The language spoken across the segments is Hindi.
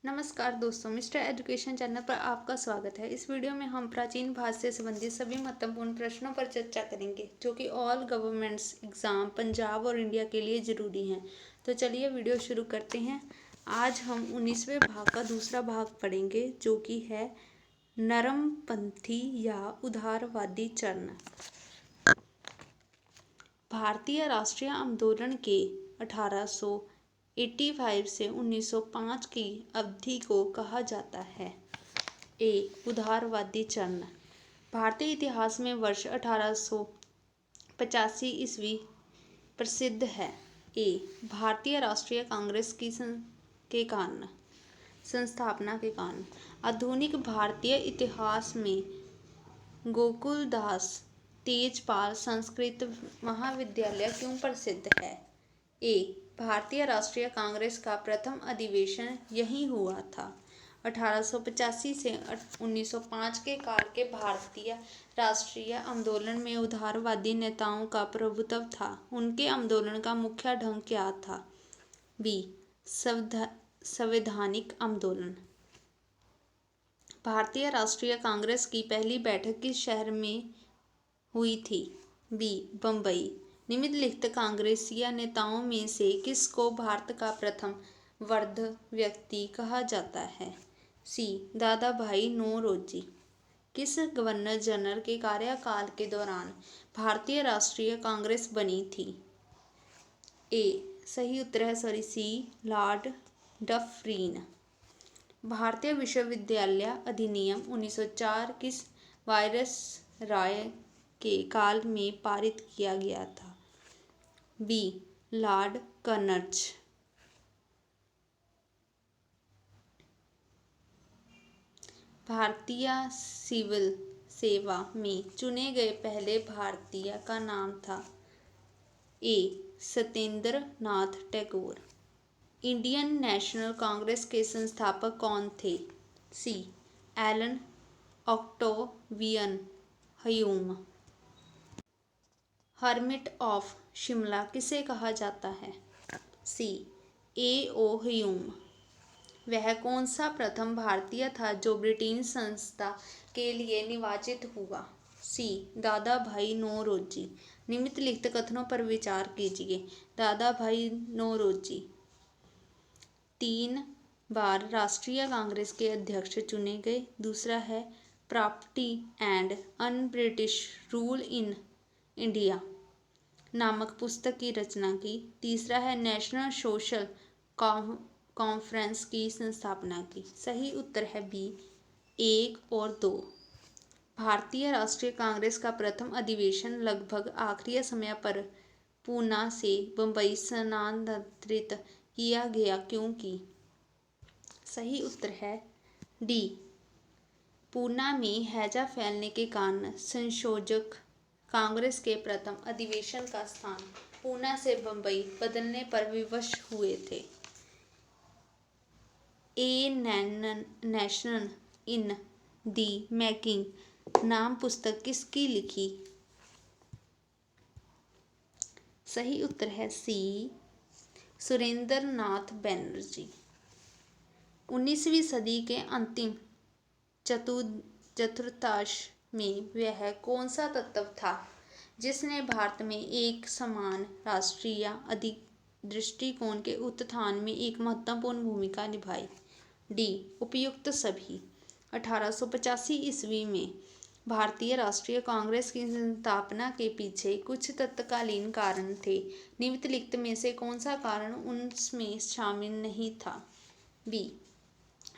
नमस्कार दोस्तों, मिस्टर एजुकेशन चैनल पर आपका स्वागत है। इस वीडियो में हम प्राचीन भारत से संबंधित सभी महत्वपूर्ण प्रश्नों पर चर्चा करेंगे जो कि ऑल गवर्नमेंट्स एग्जाम पंजाब और इंडिया के लिए ज़रूरी हैं। तो चलिए वीडियो शुरू करते हैं। आज हम 19वें भाग का दूसरा भाग पढ़ेंगे जो कि है नरमपंथी या उदारवादी चरण। भारतीय राष्ट्रीय आंदोलन के 1885 से 1905 की अवधि को कहा जाता है। उदारवादी चरण भारतीय इतिहास में वर्ष 1885 ईस्वी प्रसिद्ध है। भारतीय राष्ट्रीय कांग्रेस की संस्थापना के कारण आधुनिक भारतीय इतिहास में गोकुलदास तेजपाल संस्कृत महाविद्यालय क्यों प्रसिद्ध है? भारतीय राष्ट्रीय कांग्रेस का प्रथम अधिवेशन यहीं हुआ था। 1885 से 1905 के काल के भारतीय राष्ट्रीय आंदोलन में उदारवादी नेताओं का प्रभुत्व था। उनके आंदोलन का मुख्य ढंग क्या था? संवैधानिक आंदोलन। भारतीय राष्ट्रीय कांग्रेस की पहली बैठक किस शहर में हुई थी? बम्बई। निम्नलिखित कांग्रेसी नेताओं में से किसको भारत का प्रथम वर्ध व्यक्ति कहा जाता है? दादा भाई नौरोजी। किस गवर्नर जनरल के कार्यकाल के दौरान भारतीय राष्ट्रीय कांग्रेस बनी थी? सही उत्तर है लॉर्ड डफरिन। भारतीय विश्वविद्यालय अधिनियम 1904 किस वायसराय के काल में पारित किया गया था? लॉर्ड कर्नज। भारतीय सिविल सेवा में चुने गए पहले भारतीय का नाम था? Satyendra Nath Tagore. Indian National Congress के संस्थापक कौन थे? Allan Octavian Hume. Hermit of Shimla किसे कहा जाता है? A.O. ह्यूम। वह कौन सा प्रथम भारतीय था जो ब्रिटेन संस्था के लिए निर्वाचित हुआ? दादा भाई नौरोजी। निम्नलिखित कथनों पर विचार कीजिए। दादा भाई नौरोजी 3 बार राष्ट्रीय कांग्रेस के अध्यक्ष चुने गए। दूसरा है property and un British rule in India नामक पुस्तक की रचना की। तीसरा है नेशनल सोशल कॉन्फ्रेंस की स्थापना की। सही उत्तर है 1 और 2। भारतीय राष्ट्रीय कांग्रेस का प्रथम अधिवेशन लगभग आखिरी समय पर पूना से बम्बई स्थानांतरित किया गया क्योंकि? सही उत्तर है पूना में हैजा फैलने के कारण संयोजक कांग्रेस के प्रथम अधिवेशन का स्थान पूना से बम्बई बदलने पर विवश हुए थे। नेशन इन द मेकिंग नाम पुस्तक किसकी लिखी? सही उत्तर है सुरेंद्र नाथ बैनर्जी। 19वीं सदी के अंतिम चतुर्थांश में वह कौन सा तत्व था जिसने भारत में एक समान राष्ट्रीय दृष्टिकोण के उत्थान में एक महत्वपूर्ण भूमिका निभाई? उपयुक्त सभी। 1885 ईस्वी में भारतीय राष्ट्रीय कांग्रेस की स्थापना के पीछे कुछ तत्कालीन कारण थे। निम्नलिखित में से कौन सा कारण उनमें शामिल नहीं था?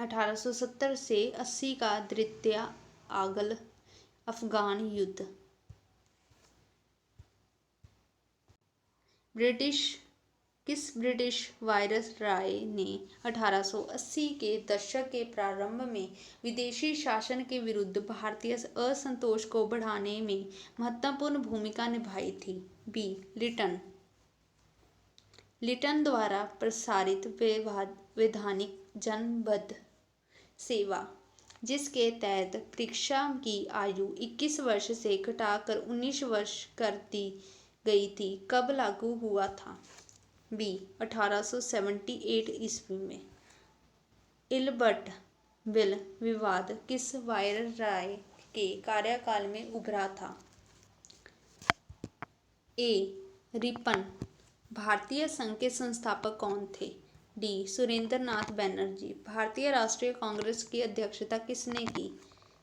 1870 से 80 का द्वितीय आंग्ल अफगान युद्ध। किस ब्रिटिश वायसराय ने 1880 के दशक के प्रारंभ में विदेशी शासन के विरुद्ध भारतीय असंतोष को बढ़ाने में महत्वपूर्ण भूमिका निभाई थी? लिटन द्वारा प्रसारित वैधानिक जनबद्ध सेवा जिसके तहत परीक्षा की आयु 21 वर्ष से घटाकर 19 वर्ष कर दी गई थी, कब लागू हुआ था? 1878 ईस्वी में। इल्बर्ट बिल विवाद किस वायसराय के कार्यकाल में उभरा था? ए. रिपन। भारतीय संघ के संस्थापक कौन थे? डी. सुरेंद्र नाथ बनर्जी। भारतीय राष्ट्रीय कांग्रेस की अध्यक्षता किसने की?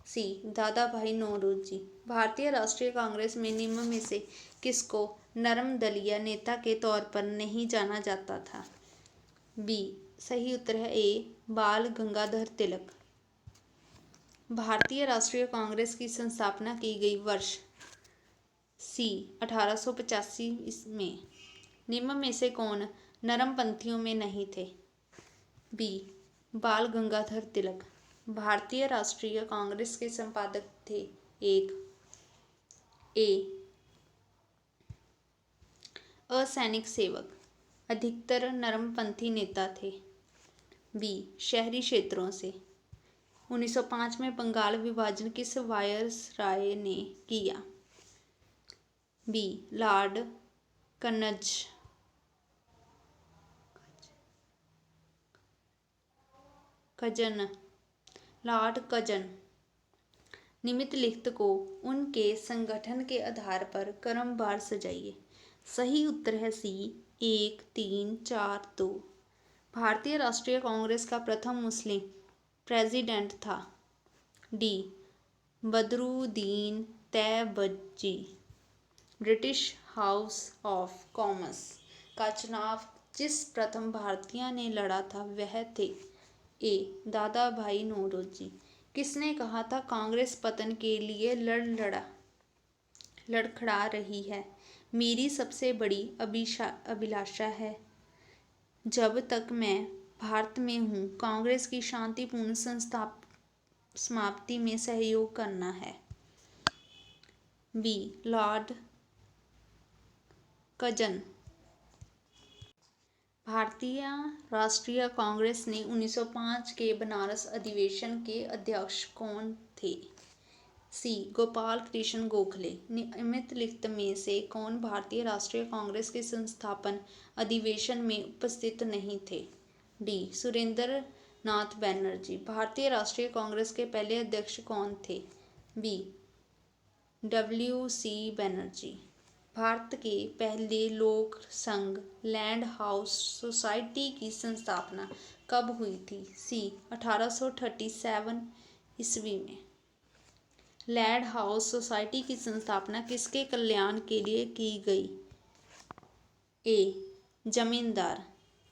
सी. दादा भाई नौरोजी। भारतीय राष्ट्रीय कांग्रेस में निम्न में से किसको नरमदलीय नेता के तौर पर नहीं जाना जाता था? बी. सही उत्तर है ए. बाल गंगाधर तिलक। भारतीय राष्ट्रीय कांग्रेस की स्थापना की गई वर्ष? सी. 1885 में। निम्न में से कौन नरमपंथियों में नहीं थे? बी. बाल गंगाधर तिलक। भारतीय राष्ट्रीय कांग्रेस के संपादक थे? एक. ए. असैनिक सेवक। अधिकतर नरमपंथी नेता थे। बी. शहरी क्षेत्रों से। 1905 में बंगाल विभाजन किस वायसराय ने किया? B. Lord Curzon. Lord Curzon. निम्नलिखित को उनके संगठन के आधार पर क्रमवार सजाइए। सही उत्तर है सी. 1, 3, 4, 2। भारतीय राष्ट्रीय कांग्रेस का प्रथम मुस्लिम प्रेसिडेंट था? D. Badruddin Tyabji. British house of Commons का चुनाव जिस प्रथम भारतीय ने लड़ा था वह थे? ए. दादा भाई नौरोजी। किसने कहा था कांग्रेस पतन के लिए लड़खड़ा रही है? मेरी सबसे बड़ी अभिलाषा है जब तक मैं भारत में हूँ कांग्रेस की शांतिपूर्ण समाप्ति में सहयोग करना है। बी. Lord cousin. भारतीय राष्ट्रीय कांग्रेस ने 1905 के बनारस अधिवेशन के अध्यक्ष कौन थे? सी. गोपाल कृष्ण गोखले। निम्नलिखित में से कौन भारतीय राष्ट्रीय कांग्रेस के संस्थापन अधिवेशन में उपस्थित नहीं थे? डी. सुरेंद्र नाथ बनर्जी। भारतीय राष्ट्रीय कांग्रेस के पहले अध्यक्ष कौन थे? बी. W. C. बनर्जी। भारत के पहले लोक संघ लैंड हाउस सोसाइटी की स्थापना कब हुई थी? सी. 1837 ईस्वी में। लैंड हाउस सोसाइटी की स्थापना किसके कल्याण के लिए की गई? ए. जमींदार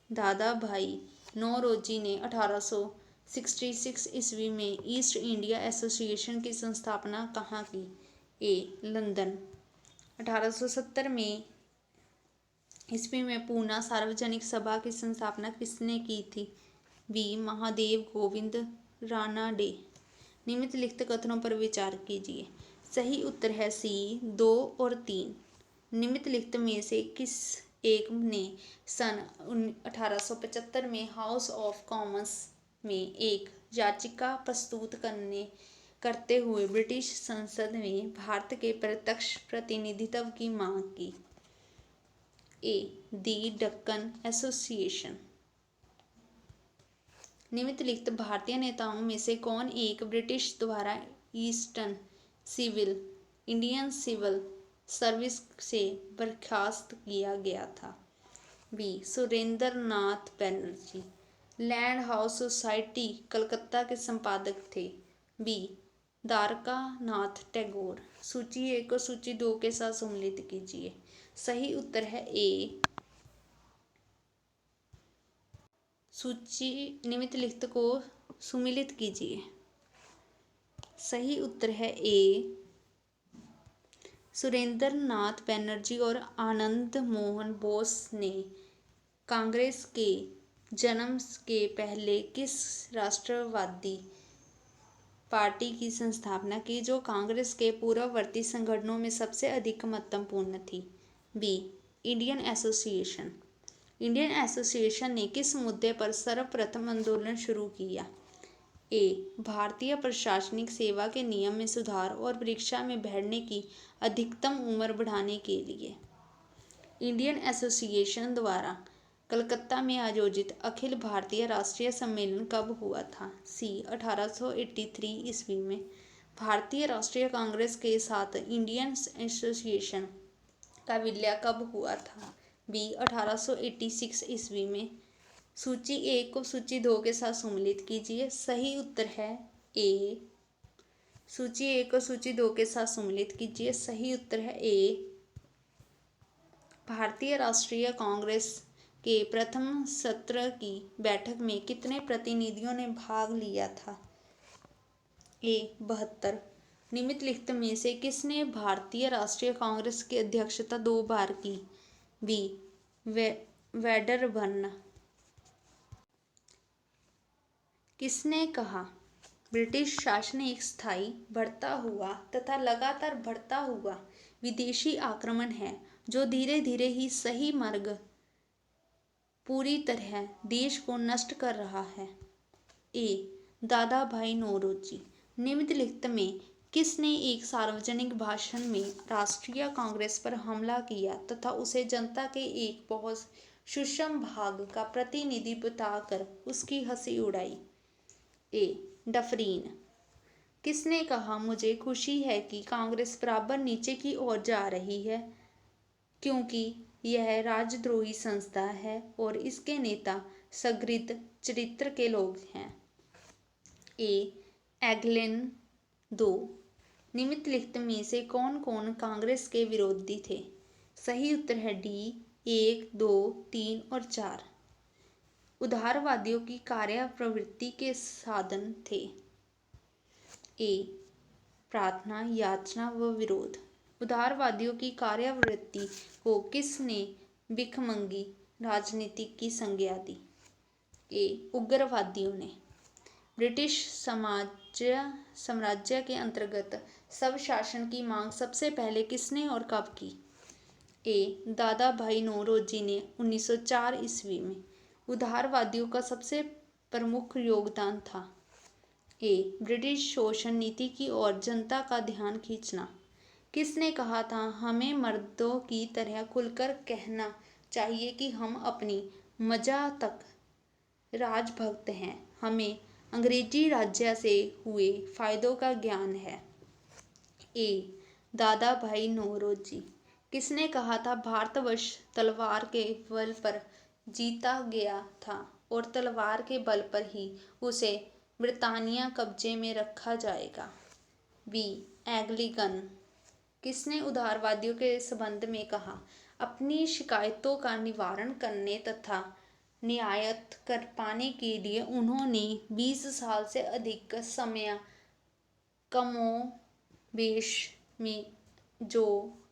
दादा भाई नौरोजी ने 1866 ईस्वी में ईस्ट इंडिया एसोसिएशन की स्थापना कहाँ की? ए. लंदन। 1870 में ईस्वी में पूना सार्वजनिक सभा की स्थापना किसने की थी? बी. महादेव गोविंद रानाडे। निम्नलिखित कथनों पर विचार कीजिए। सही उत्तर है सी. 2 और 3। निम्नलिखित में से किस एक ने सन 1875 में हाउस ऑफ कॉमन्स में एक याचिका प्रस्तुत करते हुए ब्रिटिश संसद में भारत के प्रत्यक्ष प्रतिनिधित्व की मांग की? ए. दी डक्कन एसोसिएशन। निम्नलिखित भारतीय नेताओं में से कौन एक ब्रिटिश द्वारा ईस्टर्न इंडियन सिविल सर्विस से बर्खास्त किया गया था? B. Surendra Nath Banerjee. Land house society Calcutta के संपादक थे? बी. द्वारका नाथ टैगोर। सूची 1 और सूची 2 के साथ सम्मिलित कीजिए। सही उत्तर है ए. सूची निम्नलिखित को सुमिलित कीजिए। सही उत्तर है ए. सुरेंद्र नाथ बनर्जी और आनंद मोहन बोस ने कांग्रेस के जन्म के पहले किस राष्ट्रवादी पार्टी की स्थापना की जो कांग्रेस के पूर्ववर्ती संगठनों में सबसे अधिक महत्वपूर्ण थी? B. Indian Association. Indian Association ने किस मुद्दे पर सर्वप्रथम आंदोलन शुरू किया? ए. भारतीय प्रशासनिक सेवा के नियम में सुधार और परीक्षा में बैठने की अधिकतम उम्र बढ़ाने के लिए। इंडियन एसोसिएशन द्वारा कलकत्ता में आयोजित अखिल भारतीय राष्ट्रीय सम्मेलन कब हुआ था? सी 1883 ईस्वी में। भारतीय राष्ट्रीय कांग्रेस के साथ इंडियन एसोसिएशन का विलय कब हुआ था? बी 1886 ईस्वी में। सूची 1 को सूची 2 के साथ सम्मिलित कीजिए। सही उत्तर है ए। सूची 1 को सूची 2 के साथ सम्मिलित कीजिए। सही उत्तर है ए। भारतीय राष्ट्रीय कांग्रेस के प्रथम सत्र की बैठक में कितने प्रतिनिधियों ने भाग लिया था? ए 72। निम्नलिखित में से किसने भारतीय राष्ट्रीय कांग्रेस की अध्यक्षता 2 बार की? B Wedderburn. किसने कहा ब्रिटिश शासन एक स्थायी, बढ़ता हुआ तथा लगातार बढ़ता हुआ विदेशी आक्रमण है जो धीरे धीरे ही सही मार्ग पूरी तरह देश को नष्ट कर रहा है? ए दादा भाई नौरोजी। निम्नलिखित में किसने एक सार्वजनिक भाषण में राष्ट्रीय कांग्रेस पर हमला किया तथा उसे जनता के एक बहुत सूक्ष्म भाग का प्रतिनिधि बताकर उसकी हंसी उड़ाई? ए डफरीन। किसने कहा मुझे खुशी है कि कांग्रेस बराबर नीचे की ओर जा रही है क्योंकि यह राजद्रोही संस्था है और इसके नेता सगृध चरित्र के लोग हैं? ए एगलेन 2। निम्नलिखित में से कौन कौन कांग्रेस के विरोधी थे? सही उत्तर है डी 1, 2, 3 और 4। उदारवादियों की कार्य प्रवृत्ति के साधन थे? ए प्रार्थना, याचना व विरोध। उदारवादियों की कार्यवृत्ति को किसने भिखमंगी राजनीति की संज्ञा दी? ए उग्रवादियों ने। ब्रिटिश साम्राज्य के अंतर्गत स्वशासन की मांग सबसे पहले किसने और कब की? ए दादा भाई नौरोजी ने 1904 ईस्वी में। उदारवादियों का सबसे प्रमुख योगदान था? ए ब्रिटिश शोषण नीति की ओर जनता का ध्यान खींचना। किसने कहा था हमें मर्दों की तरह खुलकर कहना चाहिए कि हम अपनी मजा तक राजभक्त हैं, हमें अंग्रेजी राज्य से हुए फायदों का ज्ञान है? ए दादा भाई नौरोजी। किसने कहा था भारतवर्ष तलवार के बल पर जीता गया था और तलवार के बल पर ही उसे ब्रितानिया कब्जे में रखा जाएगा? B Anglican. किसने उदारवादियों के संबंध में कहा अपनी शिकायतों का निवारण करने तथा न्यायत कर पाने के लिए उन्होंने 20 साल से अधिक समय कमोबेश में जो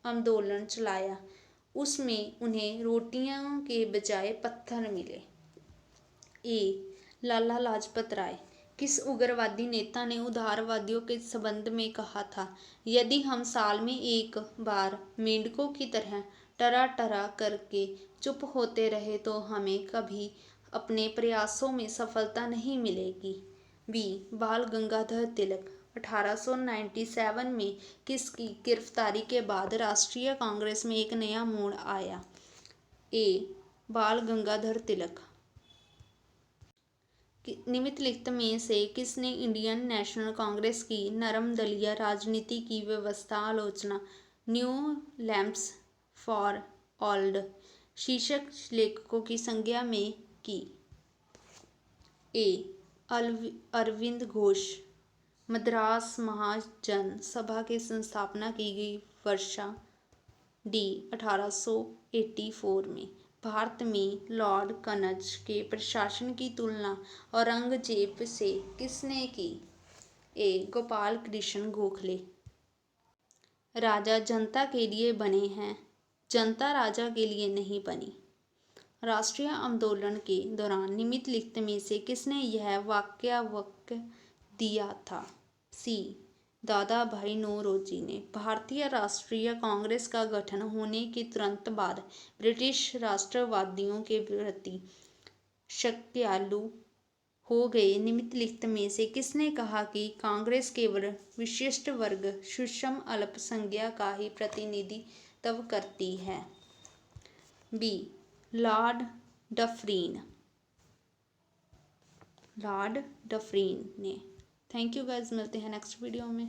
आंदोलन चलाया उसमें उन्हें रोटियों के बजाय पत्थर मिले? ए लाला लाजपत राय। किस उग्रवादी नेता ने उदारवादियों के संबंध में कहा था यदि हम साल में एक बार मेंढकों की तरह टरा टरा करके चुप होते रहे तो हमें कभी अपने प्रयासों में सफलता नहीं मिलेगी? बी बाल गंगाधर तिलक। 1897 में किसकी गिरफ्तारी के बाद राष्ट्रीय कांग्रेस में एक नया मोड़ आया? ए बाल गंगाधर तिलक। निम्नलिखित में से किसने इंडियन नेशनल कांग्रेस की नरम दलीय राजनीति की व्यवस्था आलोचना न्यू लैंप्स फॉर ओल्ड शीर्षक लेखकों की संज्ञा में की? ए अरविंद घोष। मद्रास महाजन सभा की स्थापना की गई वर्षा? डी 1884 में। भारत में लॉर्ड कनज के प्रशासन की तुलना औरंगजेब से किसने की? ए गोपाल कृष्ण गोखले। राजा जनता के लिए बने हैं, जनता राजा के लिए नहीं बनी। राष्ट्रीय आंदोलन के दौरान निम्नलिखित में से किसने यह वाक्य दिया था? सी दादा भाई नौरोजी ने। भारतीय राष्ट्रीय कांग्रेस का गठन होने के तुरंत बाद ब्रिटिश राष्ट्रवादियों के प्रति शक्यालु हो गए। निम्नलिखित में से किसने कहा कि कांग्रेस केवल विशिष्ट वर्ग सूक्ष्म अल्पसंख्यक का ही प्रतिनिधित्व करती है? B Lord Dufferin, Lord Dufferin ने। थैंक यू गाइज, मिलते हैं नेक्स्ट वीडियो में।